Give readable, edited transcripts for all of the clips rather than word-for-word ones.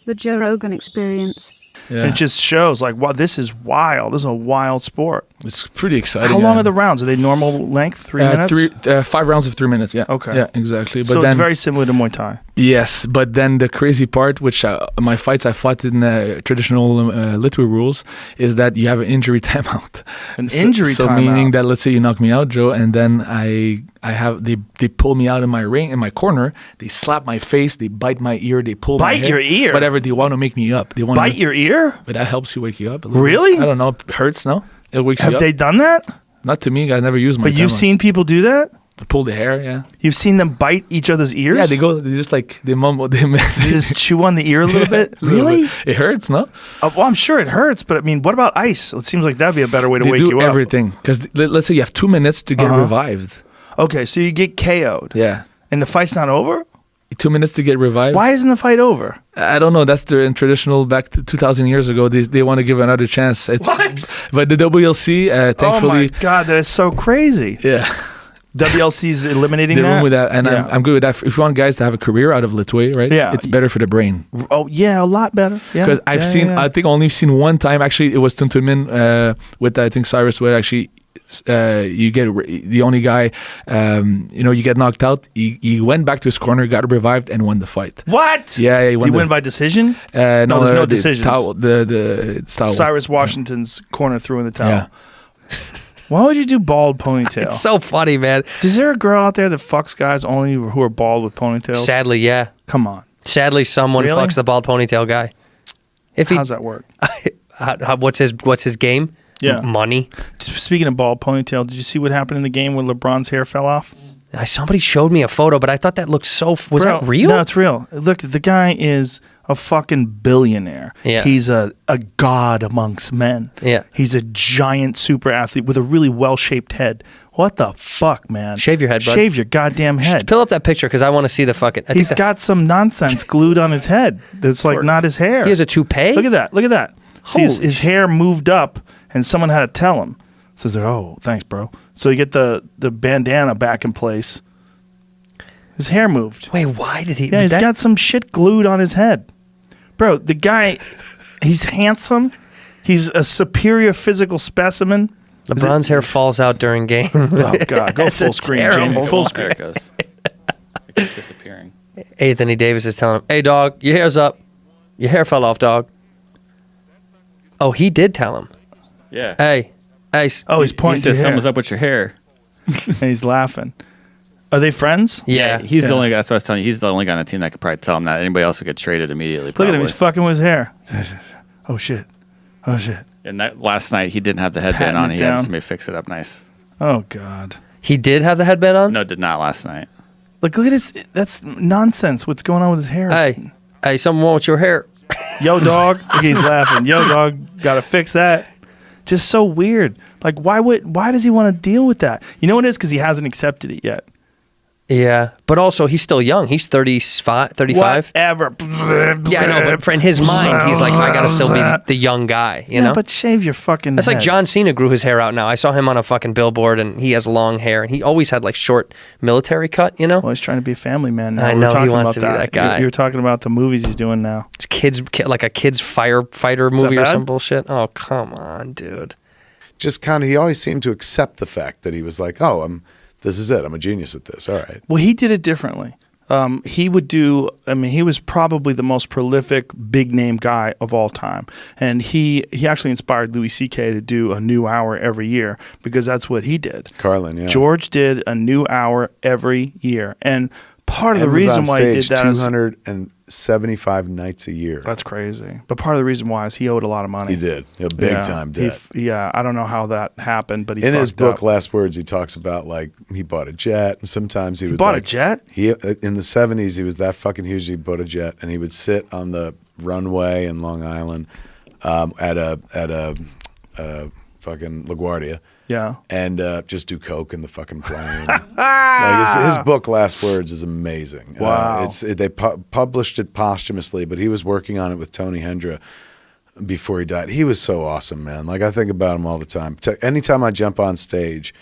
The Joe Rogan Experience. Yeah. It just shows like, wow, this is wild. This is a wild sport. It's pretty exciting. How long are the rounds? Are they normal length? 3 minutes? 5 rounds of 3 minutes. Yeah. Okay. Yeah, exactly. But so then, it's very similar to Muay Thai. Yes, but then the crazy part, which my fights I fought in traditional Litwa rules, is that you have an injury timeout. Injury timeout. So meaning that, let's say you knock me out, Joe, and then I have they pull me out in my ring in my corner. They slap my face. They bite my ear. They pull my hair. Bite your ear. Whatever. They want to make me up. They want bite your ear. But that helps you wake you up. Really? I don't know. It hurts. No, it wakes you up. Have they done that? Not to me. I never use my. But you've seen people do that. Pull the hair, yeah. You've seen them bite each other's ears? Yeah, they just like, they mumble. They just chew on the ear a little bit? Really? It hurts, no? Well, I'm sure it hurts, but I mean, what about ice? It seems like that'd be a better way to wake you up. They do everything. Because let's say you have 2 minutes to get revived. Okay, so you get KO'd. Yeah. And the fight's not over? 2 minutes to get revived. Why isn't the fight over? I don't know. That's the traditional back to 2,000 years ago. They want to give another chance. What? But the WLC, thankfully. Oh my God, that is so crazy. Yeah. WLC's eliminating the that? room with that, and yeah. I'm good with that. If you want guys to have a career out of Litwa, right? Yeah. It's better for the brain. Oh, yeah, a lot better. Because I've seen, I think only seen one time, actually, it was Tuntunmin with, I think, Cyrus, where actually you get the only guy, you get knocked out. He went back to his corner, got revived, and won the fight. What? Yeah, he won by decision? No, there's no decisions. The towel. Cyrus Washington's corner threw in the towel. Yeah. Why would you do bald ponytail? It's so funny, man. Is there a girl out there that fucks guys only who are bald with ponytails? Sadly, yeah. Come on. Sadly, someone Really? fucks the bald ponytail guy. How's that work? What's his game? Yeah. Money. Speaking of bald ponytail, did you see what happened in the game when LeBron's hair fell off? Somebody showed me a photo, but I thought that looked so... Was that real? No, it's real. Look, the guy is a fucking billionaire. Yeah. He's a god amongst men. Yeah. He's a giant super athlete with a really well-shaped head. What the fuck, man? Shave your head, bud. Shave your goddamn head. Pull up that picture because I want to see the fucking... He's got some nonsense glued on his head that's like not his hair. He has a toupee? Look at that. Look at that. See, his hair moved up and someone had to tell him. Says, oh, thanks, bro. So you get the bandana back in place. His hair moved. Wait, why did he... Yeah, he's got some shit glued on his head. Bro, the guy, he's handsome. He's a superior physical specimen. LeBron's hair falls out during game. Oh, God. Go full screen, Jamie. Full screen. There it goes. It's disappearing. Anthony Davis is telling him, hey, dog, your hair's up. Your hair fell off, dog. Oh, he did tell him. Yeah. Hey. Oh, he's pointing He to said hair. something's up with your hair. And he's laughing. Are they friends? Yeah. He's the only guy. That's what I was telling you. He's the only guy on the team that could probably tell him that. Anybody else would get traded immediately. Look at him. He's fucking with his hair. Oh, shit. Oh, shit. And last night, he didn't have the headband Patting on. it He down. had somebody fix it up nice. Oh, God. He did have the headband on? No, did not last night. Look at his... That's nonsense. What's going on with his hair? Hey, something wrong with your hair. Yo, dog. Look, he's laughing. Yo, dog. Got to fix that. Just so weird. Like, why does he want to deal with that? You know what it is? Because he hasn't accepted it yet. Yeah, but also he's still young. He's 35. Whatever. Yeah, I know, but in his mind, he's like, I gotta still be the young guy, you know? But shave your fucking That's head. like John Cena grew his hair out now. I saw him on a fucking billboard, and he has long hair, and he always had like short military cut, you know? Well, he's trying to be a family man now. I We're know, he talking wants about to be that guy. You're talking about the movies he's doing now. It's like a kid's firefighter movie or bad? some bullshit. Oh, come on, dude. Just kind of, he always seemed to accept the fact that he was like, this is it. I'm a genius at this. All right. Well, he did it differently. He would do, he was probably the most prolific big name guy of all time. And he actually inspired Louis C.K. to do a new hour every year because that's what he did. Carlin, yeah. George did a new hour every year. And part of the And was reason on why he did stage that is 275 nights a year. that's crazy. But part of the reason why is he owed a lot of money. He did. A big time debt. I don't know how that happened, but he in his fucked book, up. Last Words, he talks about like he bought a jet, and sometimes he would bought a jet? He in the 70s, he was that fucking huge. He bought a jet, and he would sit on the runway in Long Island at a fucking LaGuardia. Yeah. And just do coke in the fucking plane. Like his book, Last Words, is amazing. Wow. They published it posthumously, but he was working on it with Tony Hendra before he died. He was so awesome, man. Like, I think about him all the time. Anytime I jump on stage,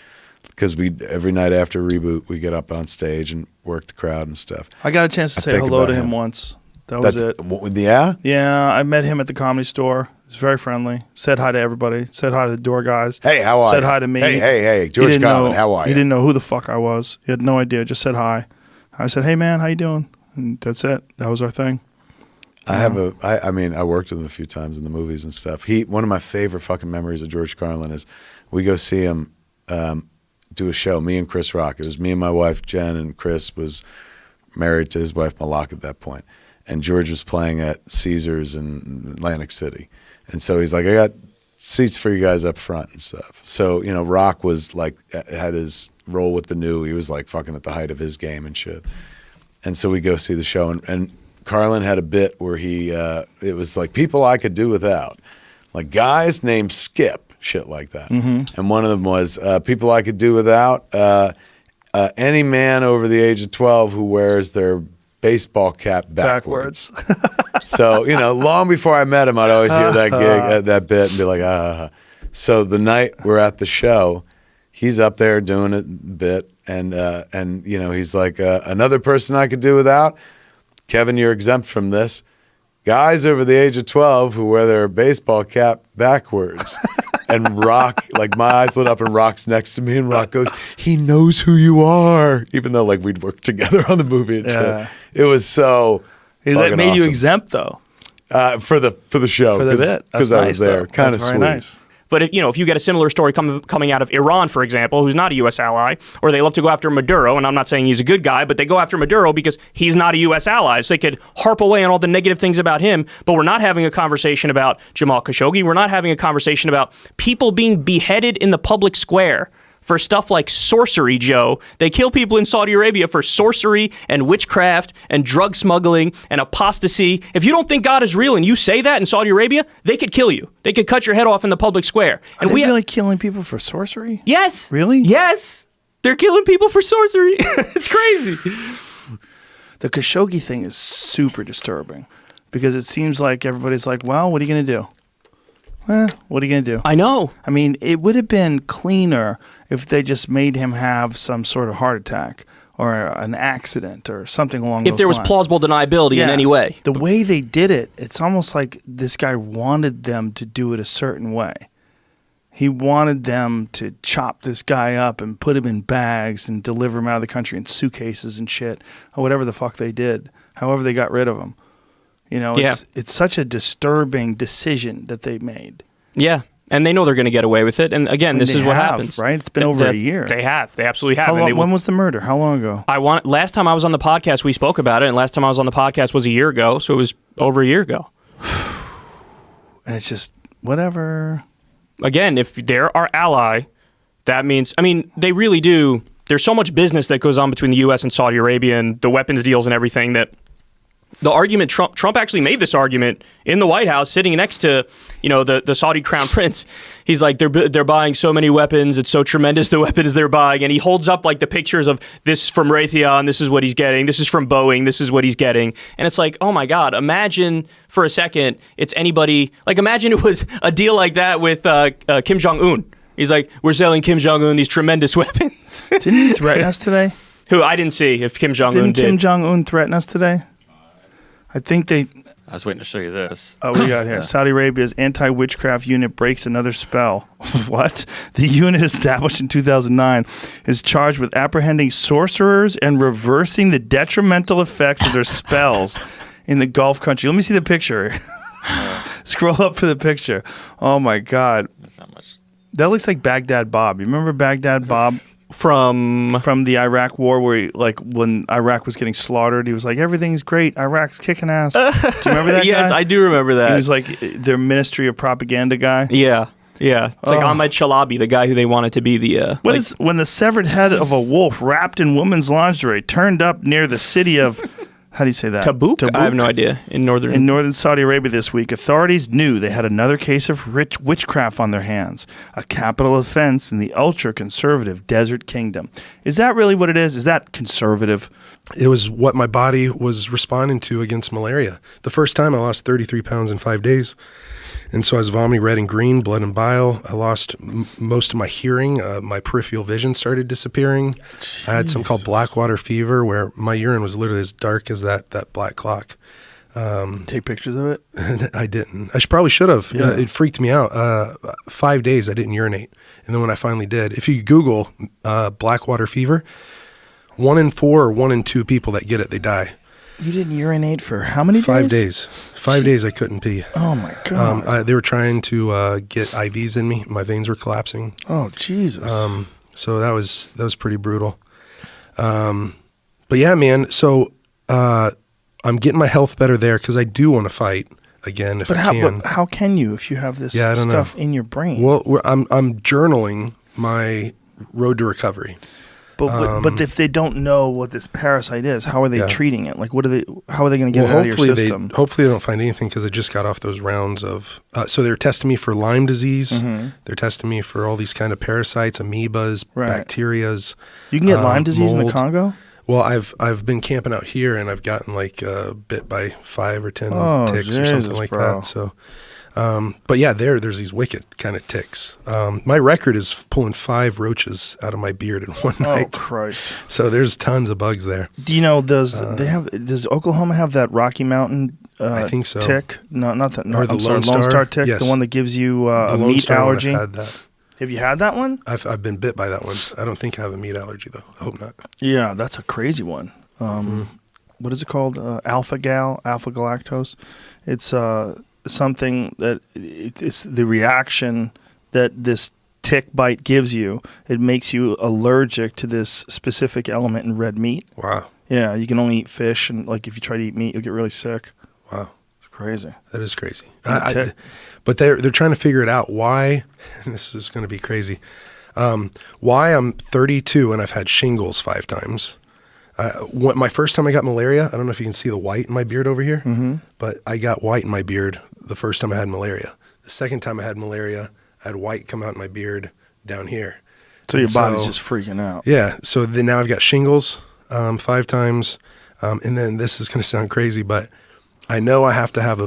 because every night after Reboot, we get up on stage and work the crowd and stuff. I got a chance to say think hello about to him him. once. That was it. Yeah? Yeah, I met him at the Comedy Store. He was very friendly. Said hi to everybody. Said hi to the door guys. Hey, how are you? Said hi to me. Hey, George Carlin, how are He you? didn't know who the fuck I was. He had no idea. Just said hi. I said, hey, man, how you doing? And that's it. That was our thing. I worked with him a few times in the movies and stuff. One of my favorite fucking memories of George Carlin is we go see him do a show, me and Chris Rock. It was me and my wife, Jen, and Chris was married to his wife, Malak, at that point. And George was playing at Caesars in Atlantic City. And so he's like, I got seats for you guys up front and stuff. So, Rock was like, had his role with the New. He was like fucking at the height of his game and shit. And so we go see the show. And Carlin had a bit where it was like people I could do without. Like guys named Skip. Shit like that. Mm-hmm. And one of them was people I could do without. Any man over the age of 12 who wears their baseball cap backwards. So, long before I met him, I'd always hear that bit and be like, ah. So the night we're at the show, he's up there doing a bit. And he's like, another person I could do without. Kevin, you're exempt from this. Guys over the age of 12 who wear their baseball cap backwards. And Rock, like my eyes lit up and Rock's next to me and Rock goes, he knows who you are. Even though like we'd worked together on the movie and shit. It was so It fucking made you awesome. exempt though. For the show. For the bit. Because I was there. Kind of very sweet. Nice. But if you get a similar story coming out of Iran, for example, who's not a U.S. ally, or they love to go after Maduro, and I'm not saying he's a good guy, but they go after Maduro because he's not a U.S. ally, so they could harp away on all the negative things about him, but we're not having a conversation about Jamal Khashoggi. We're not having a conversation about people being beheaded in the public square for stuff like sorcery, Joe. They kill people in Saudi Arabia for sorcery and witchcraft and drug smuggling and apostasy. If you don't think God is real and you say that in Saudi Arabia, they could kill you. They could cut your head off in the public square. And we really killing people for sorcery? Yes. Really? Yes. They're killing people for sorcery. It's crazy. The Khashoggi thing is super disturbing because it seems like everybody's like, well, what are you going to do? What are you going to do? I know. I mean, it would have been cleaner if they just made him have some sort of heart attack or an accident or something along those lines. If there was plausible deniability in any way. The way they did it, it's almost like this guy wanted them to do it a certain way. He wanted them to chop this guy up and put him in bags and deliver him out of the country in suitcases and shit, or whatever the fuck they did, however they got rid of him. It's such a disturbing decision that they made. Yeah, and they know they're going to get away with it. And again, this is what happens. Right? It's been over a year. They have. They absolutely have. When was the murder? How long ago? Last time I was on the podcast, we spoke about it, and last time I was on the podcast was a year ago, so it was over a year ago. And it's just, whatever. Again, if they're our ally, that means, they really do. There's so much business that goes on between the U.S. and Saudi Arabia and the weapons deals and everything that the argument, Trump actually made this argument in the White House sitting next to, the Saudi crown prince. He's like, they're buying so many weapons. It's so tremendous, the weapons they're buying. And he holds up like the pictures of this from Raytheon. This is what he's getting. This is from Boeing. This is what he's getting. And it's like, oh my God, imagine for a second, it's anybody, like imagine it was a deal like that with Kim Jong-un. He's like, we're selling Kim Jong-un these tremendous weapons. Didn't he threaten us today? Who? I didn't see if Kim Jong-un did. Didn't Kim Jong-un threaten us today? I think they... I was waiting to show you this. Oh, we got here. Saudi Arabia's anti-witchcraft unit breaks another spell. What? The unit, established in 2009, is charged with apprehending sorcerers and reversing the detrimental effects of their spells in the Gulf country. Let me see the picture. Scroll up for the picture. Oh, my God. That's not much. That looks like Baghdad Bob. You remember Baghdad Bob? From the Iraq War, where when Iraq was getting slaughtered, he was like, everything's great, Iraq's kicking ass. Do you remember that Yes, guy? I do remember that. He was like their Ministry of Propaganda guy. Yeah. It's like Ahmed Chalabi, the guy who they wanted to be the... when the severed head of a wolf wrapped in woman's lingerie turned up near the city of... How do you say that? Tabuk? I have no idea. In northern Saudi Arabia this week, authorities knew they had another case of witchcraft on their hands, a capital offense in the ultra-conservative Desert Kingdom. Is that really what it is? Is that conservative? It was what my body was responding to against malaria. The first time I lost 33 pounds in 5 days. And so I was vomiting red and green, blood and bile. I lost most of my hearing. My peripheral vision started disappearing. I had something called blackwater fever, where my urine was literally as dark as that black clock. Take pictures of it? I didn't. Probably should have. Yeah. It freaked me out. 5 days I didn't urinate. And then when I finally did, if you Google blackwater fever, 1 in 4 or 1 in 2 people that get it, they die. You didn't urinate for how many days? 5 days. 5 days I couldn't pee. Oh my God. They were trying to get IVs in me. My veins were collapsing. Oh Jesus. So that was pretty brutal. But yeah, man. So I'm getting my health better there because I do want to fight again if I can. But how can you if you have this I don't stuff know. in your brain? Well, I'm journaling my road to recovery. But if they don't know what this parasite is, how are they treating it? Like, how are they going to get it out of your system? Hopefully they don't find anything because I just got off those rounds of. So they're testing me for Lyme disease. Mm-hmm. They're testing me for all these kind of parasites, amoebas, bacterias. You can get Lyme disease in the mold. Congo? Well, I've been camping out here and I've gotten like bit by 5 or 10 ticks or something like that. So, but yeah, there's these wicked kind of ticks. My record is pulling 5 roaches out of my beard in one night. Oh Christ! So there's tons of bugs there. Do you know does Oklahoma have that Rocky Mountain? I think so. Tick? No, not that. No, Or the Lone Star tick, yes. the one that gives you The a Lone meat Star one, allergy. I've had that. Have you had that one? I've been bit by that one. I don't think I have a meat allergy though. I hope not. Yeah, that's a crazy one. What is it called? Alpha galactose. It's something that it's the reaction that this tick bite gives you. It makes you allergic to this specific element in red meat. Wow. Yeah, you can only eat fish, and like if you try to eat meat, you'll get really sick. Wow. It's crazy. That is crazy. Tick. But they're trying to figure it out. Why? And this is going to be crazy. Why I'm 32 and I've had shingles 5 times. My first time I got malaria, I don't know if you can see the white in my beard over here, but I got white in my beard the first time I had malaria. The second time I had malaria, I had white come out in my beard down here. So your body's just freaking out. Yeah. So then now I've got shingles 5 times. And then this is going to sound crazy, but I know I have to have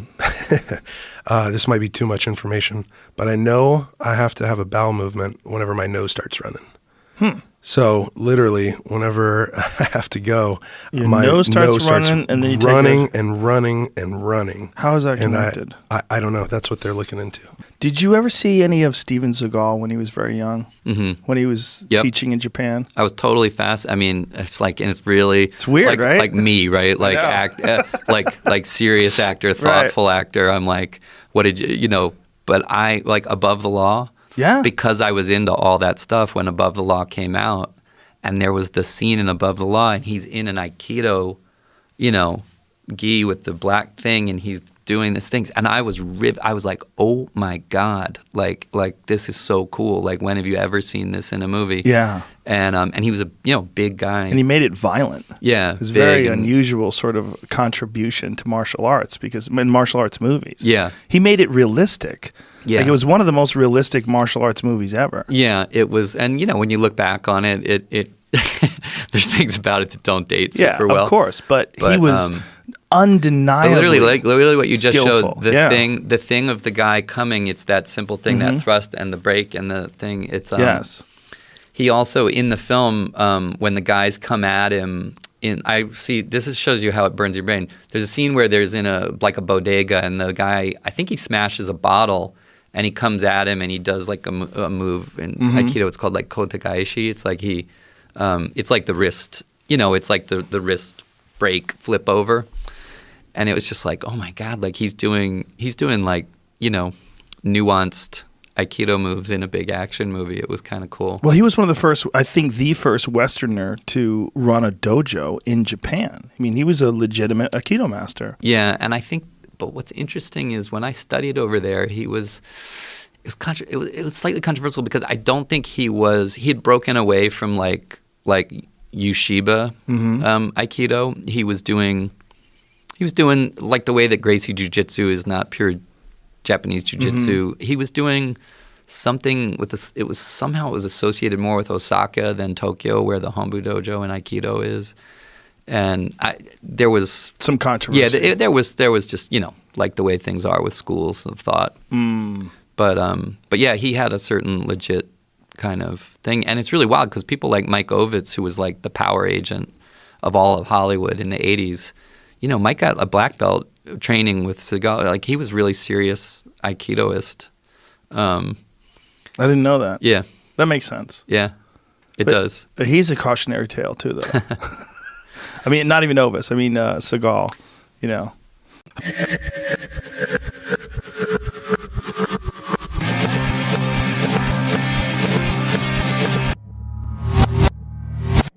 this might be too much information, but I know I have to have a bowel movement whenever my nose starts running. So literally, whenever I have to go, my nose starts running, and then you running and running and running. How is that And connected? I don't know. That's what they're looking into. Did you ever see any of Steven Seagal when he was very young? Mm-hmm. When he was Yep. teaching in Japan? I was totally fast. I mean, it's like, and it's really It's weird, like, right? Like me, right? Like like serious actor, thoughtful actor. I'm like, what did you know? But I like Above the Law. Yeah. Because I was into all that stuff when Above the Law came out, and there was the scene in Above the Law, and he's in an Aikido, gi with the black thing, and he's doing this thing, and I was I was like, oh my God, like this is so cool. Like, when have you ever seen this in a movie? Yeah. And he was a big guy, And he made it violent. yeah, It was big very and- unusual sort of contribution to martial arts because in martial arts movies. Yeah. He made it realistic. Yeah. Like it was one of the most realistic martial arts movies ever. Yeah, it was, and when you look back on it, it there's things about it that don't date super well. Of course. But he But, was But undeniably literally what you just skillful. showed, the Yeah. thing of the guy coming, it's that simple thing, that thrust and the break and the thing. It's Yes. He also in the film, when the guys come at him, shows you how it burns your brain. There's a scene where there's in a bodega, and the guy, I think he smashes a bottle, and he comes at him, and he does like a move in Aikido. It's called like kotagaishi. It's like it's like the wrist, it's like the wrist break flip over, and it was just like, oh my God, like he's doing like nuanced Aikido moves in a big action movie. It was kind of cool. Well, he was one of the first, I think the first Westerner to run a dojo in Japan. I mean, he was a legitimate Aikido master. Yeah, and I think, but what's interesting is when I studied over there, it was slightly controversial because I don't think he had broken away from like Yushiba Aikido. He was doing like the way that Gracie Jiu-Jitsu is not pure Japanese Jiu-Jitsu. He was doing something with this. It was associated more with Osaka than Tokyo, where the Hombu Dojo and Aikido is. And there was some controversy. Yeah, there was just like the way things are with schools of thought. But yeah, he had a certain legit kind of thing, and it's really wild because people like Mike Ovitz, who was like the power agent of all of Hollywood in the '80s. Mike got a black belt training with Seagal. Like he was really serious Aikidoist. I didn't know that. Yeah, That makes sense. yeah, it does. He's a cautionary tale too, though. I mean, not even Ovis. I mean, Seagal. You know.